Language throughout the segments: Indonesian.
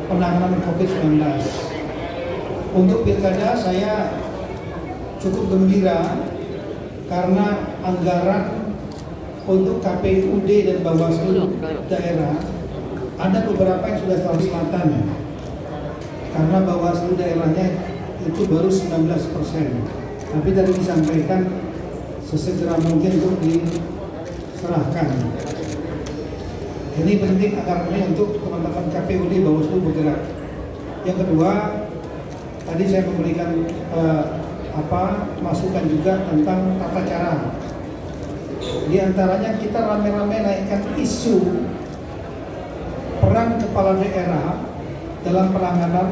penanganan COVID-19. Untuk pilkada saya cukup gembira karena anggaran untuk KPUD dan Bawaslu daerah ada beberapa yang sudah terselatan, karena Bawaslu daerahnya itu baru 19%. Tapi tadi disampaikan sesegera mungkin untuk diserahkan. Ini penting agar ini untuk teman-teman KPUD Bawaslu bergerak. Yang kedua, tadi saya memberikan masukan juga tentang tata cara. Di antaranya kita rame-rame naikkan isu peran kepala daerah dalam penanganan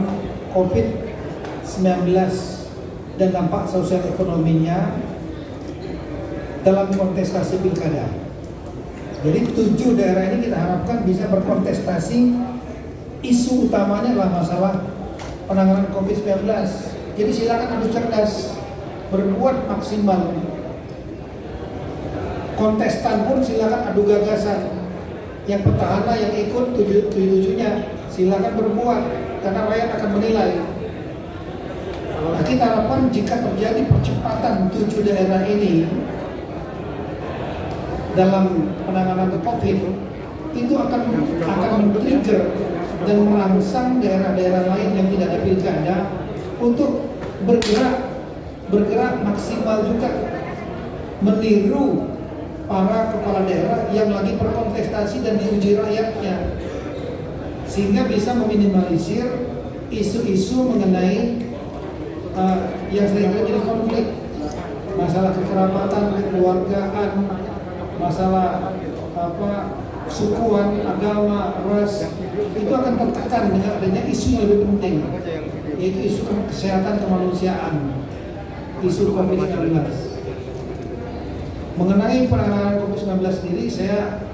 COVID-19 dan dampak sosial ekonominya dalam kontestasi pilkada. Jadi 7 daerah ini kita harapkan bisa berkontestasi. Isu utamanya adalah masalah penanganan COVID-19. Jadi silakan adu cerdas, berbuat maksimal. Kontestan pun silakan adu gagasan. Yang petahana yang ikut 7-7-nya silakan berbuat, karena rakyat akan menilai. Nah, kita harapkan jika terjadi percepatan 7 daerah ini dalam penanganan COVID, itu akan men-trigger dan merangsang daerah-daerah lain yang tidak ada pilkada untuk bergerak maksimal juga, meniru para kepala daerah yang lagi berkontestasi dan diuji rakyatnya, sehingga bisa meminimalisir isu-isu mengenai yang sering terjadi konflik, masalah kekerabatan, kekeluargaan, masalah sukuan, agama, ras, itu akan tertekan dengan adanya isu yang lebih penting, yaitu isu kesehatan kemanusiaan, isu COVID-19. Mengenai penanganan COVID-19 sendiri, saya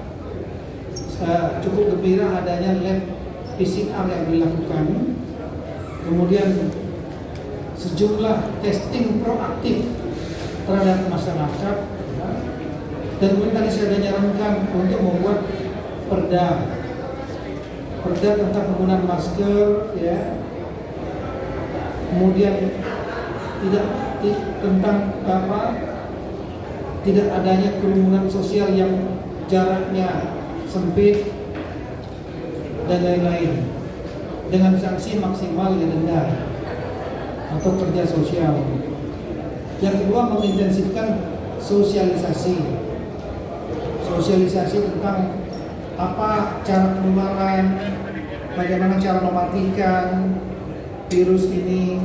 cukup gembira adanya lab PCR yang dilakukan, kemudian sejumlah testing proaktif terhadap masyarakat, dan kemudian tadi saya sudah nyarankan untuk membuat perda tentang penggunaan masker, ya. Kemudian tidak adanya kerumunan sosial yang jaraknya sempit dan lain-lain, dengan sanksi maksimal ya denda atau kerja sosial. Yang kedua, mengintensifkan sosialisasi tentang apa cara penularan, bagaimana cara mematikan virus ini.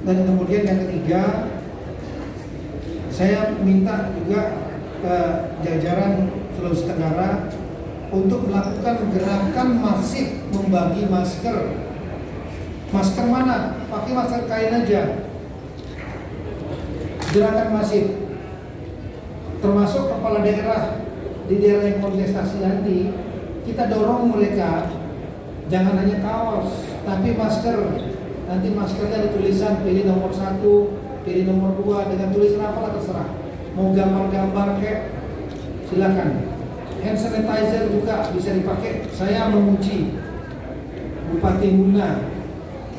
Dan kemudian yang ketiga, saya minta juga ke jajaran Sulawesi Tenggara untuk melakukan gerakan masif membagi masker. Masker mana? Pakai masker kain aja. Gerakan masif, termasuk kepala daerah di daerah yang kontestasi nanti, kita dorong mereka jangan hanya kaos, tapi masker. Nanti maskernya ada tulisan pilih nomor 1, pilih nomor 2 dengan tulisan apalah terserah. Mau gambar-gambar kayak silakan. Hand sanitizer juga bisa dipakai. Saya memuji Bupati Muna,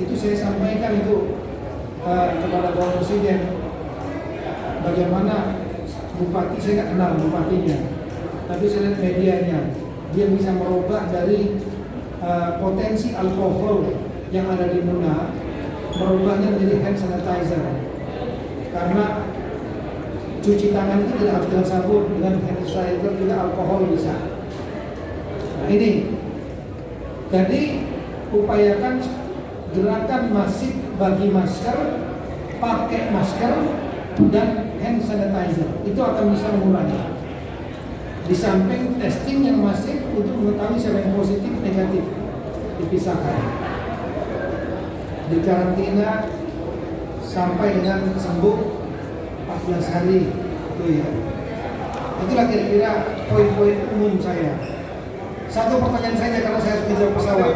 itu saya sampaikan itu kepada Bapak Presiden, bagaimana bupati, saya nggak kenal bupatinya, tapi saya lihat medianya, dia bisa merubah dari potensi alkohol yang ada di Muna, merubahnya menjadi hand sanitizer. Karena cuci tangan itu tidak harus dengan sabun, dengan hand sanitizer juga alkohol bisa. Nah ini, jadi upayakan gerakan masif bagi masker, pakai masker, dan hand sanitizer. Itu akan bisa mengurangi. Di samping testing yang masif untuk mengetahui siapa yang positif, negatif, dipisahkan, dikarantina sampai dengan sembuh 14 hari. Itu ya. Itulah kira-kira poin-poin umum saya. Satu pertanyaan saja karena saya harus kejar pesawat.